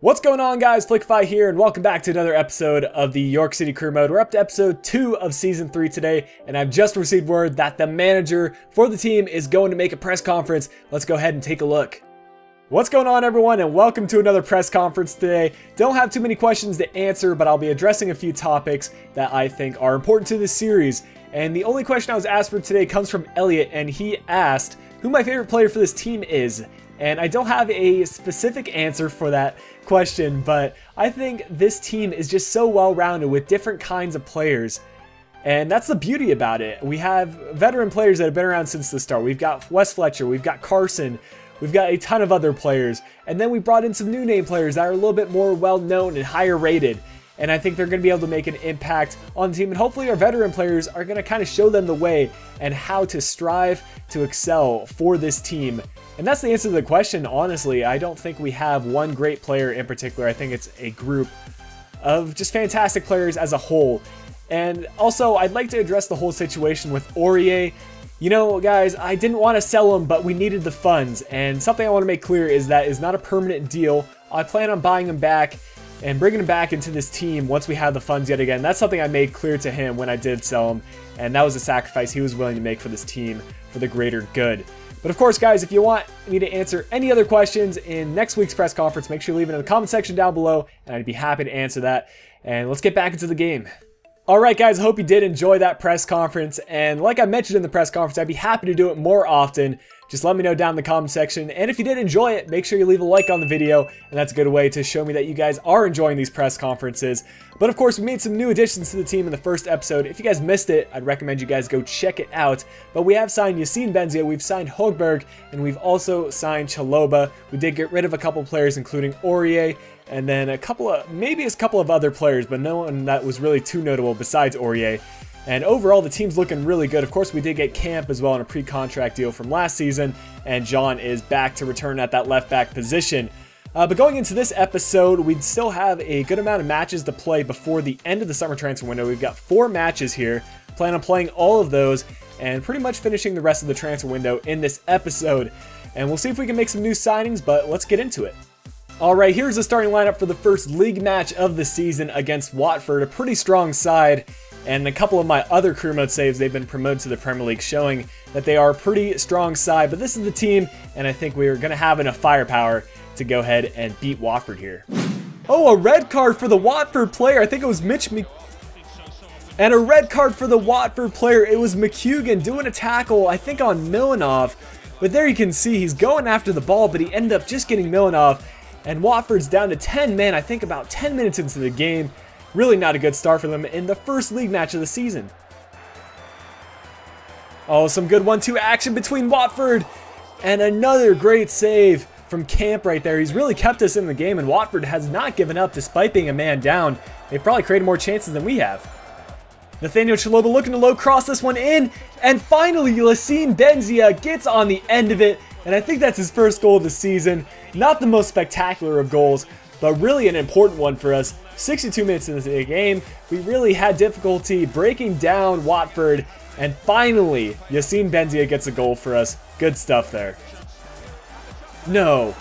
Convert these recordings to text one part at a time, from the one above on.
What's going on, guys? Flickify here, and welcome back to another episode of the York City Crew Mode. We're up to episode 2 of Season 3 today, and I've just received word that the manager for the team is going to make a press conference. Let's go ahead and take a look. What's going on, everyone, and welcome to another press conference today. Don't have too many questions to answer, but I'll be addressing a few topics that I think are important to this series. And the only question I was asked for today comes from Elliot, and he asked who my favorite player for this team is. And I don't have a specific answer for that question, but I think this team is just so well-rounded with different kinds of players. And that's the beauty about it. We have veteran players that have been around since the start. We've got Wes Fletcher, we've got Carson, we've got a ton of other players. And then we brought in some new name players that are a little bit more well-known and higher rated. And I think they're going to be able to make an impact on the team. And hopefully our veteran players are going to kind of show them the way and how to strive to excel for this team. And that's the answer to the question, honestly. I don't think we have one great player in particular. I think it's a group of just fantastic players as a whole. And also, I'd like to address the whole situation with Aurier. You know, guys, I didn't want to sell him, but we needed the funds. And something I want to make clear is that is not a permanent deal. I plan on buying him back and bringing him back into this team once we have the funds yet again. That's something I made clear to him when I did sell him. And that was a sacrifice he was willing to make for this team for the greater good. But of course, guys, if you want me to answer any other questions in next week's press conference, make sure you leave it in the comment section down below, and I'd be happy to answer that. And let's get back into the game. Alright, guys, I hope you did enjoy that press conference, and like I mentioned in the press conference, I'd be happy to do it more often. Just let me know down in the comment section, and if you did enjoy it, make sure you leave a like on the video, and that's a good way to show me that you guys are enjoying these press conferences. But of course, we made some new additions to the team in the first episode. If you guys missed it, I'd recommend you guys go check it out. But we have signed Yacine Benzia, we've signed Højbjerg, and we've also signed Chalobah. We did get rid of a couple players, including Aurier, and then maybe a couple of other players, but no one that was really too notable besides Aurier. And overall, the team's looking really good. Of course, we did get Camp as well in a pre-contract deal from last season, and John is back to return at that left back position. But going into this episode, we'd still have a good amount of matches to play before the end of the summer transfer window. We've got 4 matches here. Plan on playing all of those and pretty much finishing the rest of the transfer window in this episode. And we'll see if we can make some new signings, but let's get into it. Alright, here's the starting lineup for the first league match of the season against Watford, a pretty strong side. And a couple of my other crew mode saves, they've been promoted to the Premier League, showing that they are a pretty strong side. But this is the team, and I think we're going to have enough firepower to go ahead and beat Watford here. Oh, a red card for the Watford player. I think it was And a red card for the Watford player. It was McHugan doing a tackle, I think on Milanov. But there you can see he's going after the ball, but he ended up just getting Milanov. And Watford's down to 10 men, I think about 10 minutes into the game. Really not a good start for them in the first league match of the season. Oh, some good 1-2 action between Watford. And another great save from Camp right there. He's really kept us in the game, and Watford has not given up despite being a man down. They've probably created more chances than we have. Nathaniel Chalobah looking to low cross this one in. And finally, Yacine Benzia gets on the end of it. And I think that's his first goal of the season. Not the most spectacular of goals, but really an important one for us. 62 minutes into the game, we really had difficulty breaking down Watford, and finally, Yacine Benzia gets a goal for us. Good stuff there. No,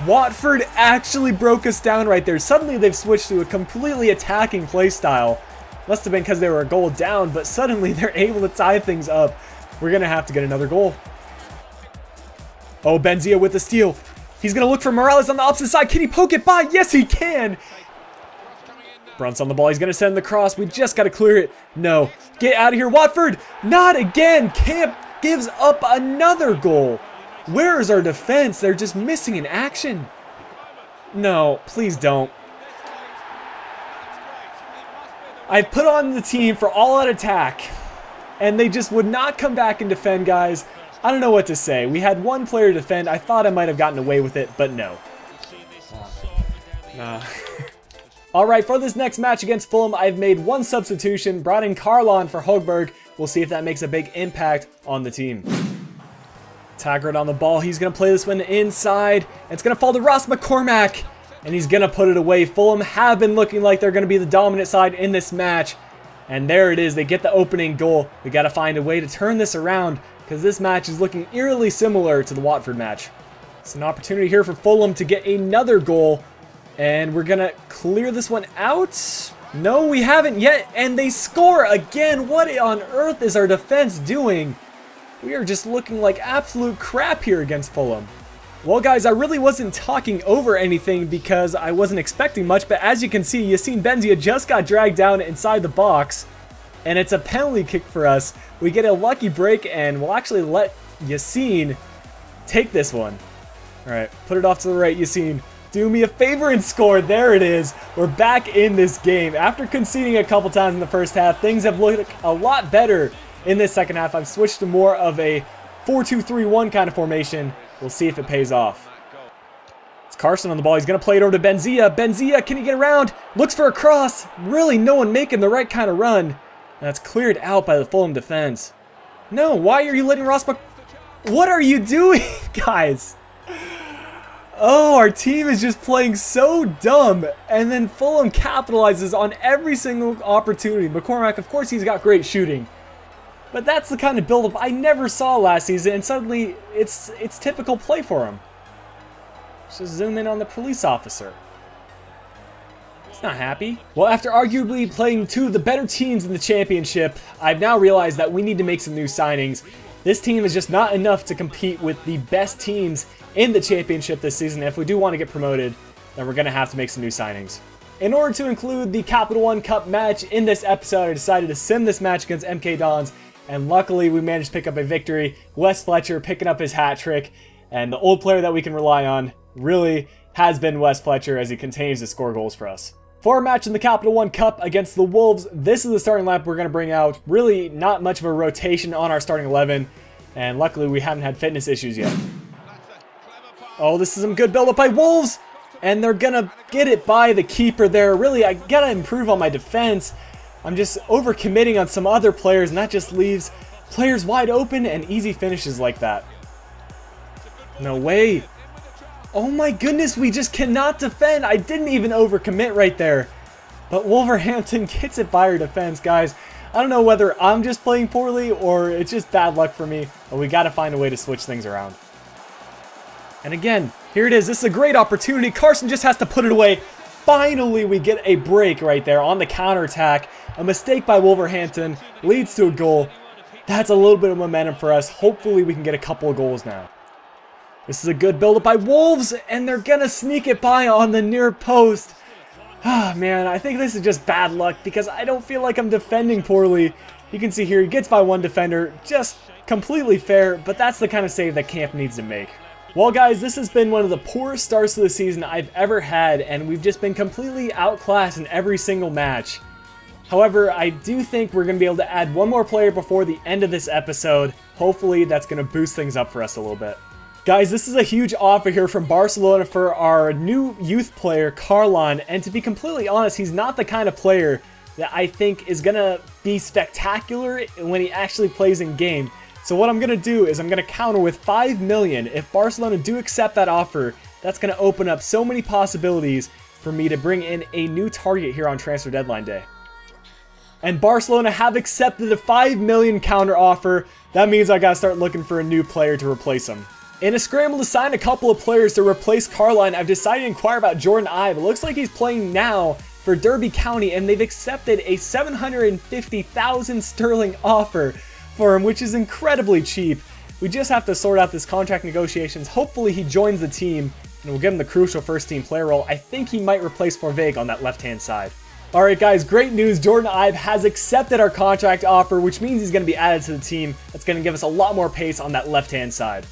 Watford actually broke us down right there. Suddenly they've switched to a completely attacking play style. Must have been because they were a goal down, but suddenly they're able to tie things up. We're going to have to get another goal. Oh, Benzia with the steal. He's going to look for Morales on the opposite side. Can he poke it by? Yes, he can. Brunt's on the ball. He's going to send the cross. We just got to clear it. No. Get out of here, Watford. Not again. Camp gives up another goal. Where is our defense? They're just missing in action. No, please don't. I've put on the team for all-out attack, and they just would not come back and defend, guys. I don't know what to say. We had one player defend. I thought I might have gotten away with it, but no. Alright, for this next match against Fulham, I've made one substitution, brought in Karlan for Højbjerg. We'll see if that makes a big impact on the team. Taggart on the ball. He's going to play this one inside. It's going to fall to Ross McCormack, and he's going to put it away. Fulham have been looking like they're going to be the dominant side in this match. And there it is. They get the opening goal. We got to find a way to turn this around, because this match is looking eerily similar to the Watford match. It's an opportunity here for Fulham to get another goal. And we're gonna clear this one out. No, we haven't yet, and they score again. What on earth is our defense doing? We are just looking like absolute crap here against Fulham. Well, guys, I really wasn't talking over anything because I wasn't expecting much, but as you can see, Yassine Benzia just got dragged down inside the box, and it's a penalty kick for us. We get a lucky break, and we'll actually let Yassine take this one. All right, put it off to the right, Yassine. Do me a favor and score. There it is. We're back in this game. After conceding a couple times in the first half, things have looked a lot better in this second half. I've switched to more of a 4-2-3-1 kind of formation. We'll see if it pays off. It's Carson on the ball. He's going to play it over to Benzia. Benzia, can he get around? Looks for a cross. Really no one making the right kind of run. And that's cleared out by the Fulham defense. No, why are you letting Rossbach... What are you doing, guys? Oh, our team is just playing so dumb, and then Fulham capitalizes on every single opportunity. McCormack, of course, he's got great shooting, but that's the kind of build-up I never saw last season, and suddenly it's typical play for him. Let's just zoom in on the police officer. He's not happy. Well, after arguably playing two of the better teams in the championship, I've now realized that we need to make some new signings. This team is just not enough to compete with the best teams in the championship this season. If we do want to get promoted, then we're going to have to make some new signings. In order to include the Capital One Cup match in this episode, I decided to sim this match against MK Dons, and luckily we managed to pick up a victory. Wes Fletcher picking up his hat trick, and the old player that we can rely on really has been Wes Fletcher as he continues to score goals for us. For our match in the Capital One Cup against the Wolves, this is the starting lineup we're going to bring out. Really not much of a rotation on our starting 11, and luckily we haven't had fitness issues yet. Oh, this is some good build-up by Wolves, and they're going to get it by the keeper there. Really, I got to improve on my defense. I'm just overcommitting on some other players, and that just leaves players wide open and easy finishes like that. No way. Oh my goodness, we just cannot defend. I didn't even overcommit right there. But Wolverhampton gets it by our defense, guys. I don't know whether I'm just playing poorly or it's just bad luck for me, but we got to find a way to switch things around. And again, here it is. This is a great opportunity. Carson just has to put it away. Finally, we get a break right there on the counterattack. A mistake by Wolverhampton leads to a goal. That's a little bit of momentum for us. Hopefully, we can get a couple of goals now. This is a good build-up by Wolves, and they're going to sneak it by on the near post. Ah, man, I think this is just bad luck because I don't feel like I'm defending poorly. You can see here, he gets by one defender. Just completely fair, but that's the kind of save that Camp needs to make. Well, guys, this has been one of the poorest starts of the season I've ever had, and we've just been completely outclassed in every single match. However, I do think we're going to be able to add one more player before the end of this episode. Hopefully, that's going to boost things up for us a little bit. Guys, this is a huge offer here from Barcelona for our new youth player, Carlon, and to be completely honest, he's not the kind of player that I think is going to be spectacular when he actually plays in game. So what I'm going to do is I'm going to counter with 5 million. If Barcelona do accept that offer, that's going to open up so many possibilities for me to bring in a new target here on transfer deadline day. And Barcelona have accepted the 5 million counter offer. That means I got to start looking for a new player to replace him. In a scramble to sign a couple of players to replace Carline, I've decided to inquire about Jordan Ibe. It looks like he's playing now for Derby County, and they've accepted a 750,000 sterling offer for him, which is incredibly cheap. We just have to sort out this contract negotiations. Hopefully he joins the team, and we'll give him the crucial first-team player role. I think he might replace Forveg on that left-hand side. Alright guys, great news. Jordan Ibe has accepted our contract offer, which means he's going to be added to the team. That's going to give us a lot more pace on that left-hand side.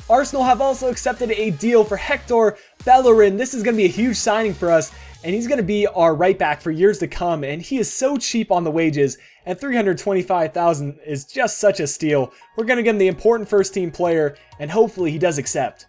Arsenal have also accepted a deal for Hector Bellerin. This is going to be a huge signing for us, and he's going to be our right back for years to come, and he is so cheap on the wages, and 325,000 is just such a steal. We're going to give him the important first-team player, and hopefully he does accept.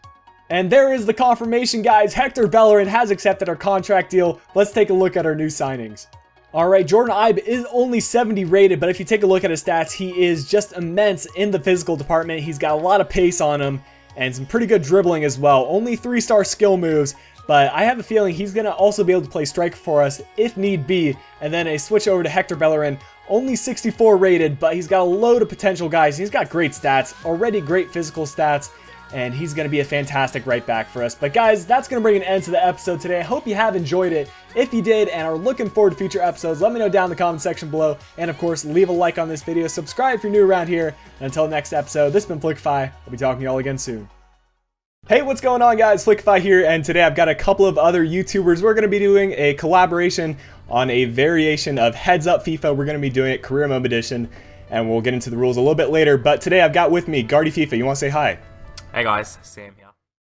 And there is the confirmation, guys. Hector Bellerin has accepted our contract deal. Let's take a look at our new signings. Alright, Jordan Ibe is only 70 rated, but if you take a look at his stats, he is just immense in the physical department. He's got a lot of pace on him, and some pretty good dribbling as well. Only 3-star skill moves, but I have a feeling he's going to also be able to play striker for us if need be. And then a switch over to Hector Bellerin, only 64 rated, but he's got a load of potential, guys. He's got great stats, already great physical stats, and he's going to be a fantastic right back for us. But guys, that's going to bring an end to the episode today. I hope you have enjoyed it. If you did and are looking forward to future episodes, let me know down in the comment section below. And of course, leave a like on this video. Subscribe if you're new around here. And until next episode, this has been Flickify. I'll be talking to y'all again soon. Hey, what's going on, guys? Flickify here, and today I've got a couple of other YouTubers. We're going to be doing a collaboration on a variation of Heads Up FIFA. We're going to be doing it Career Mode Edition, and we'll get into the rules a little bit later. But today I've got with me Guardy FIFA. You want to say hi? Hey guys, Sam here.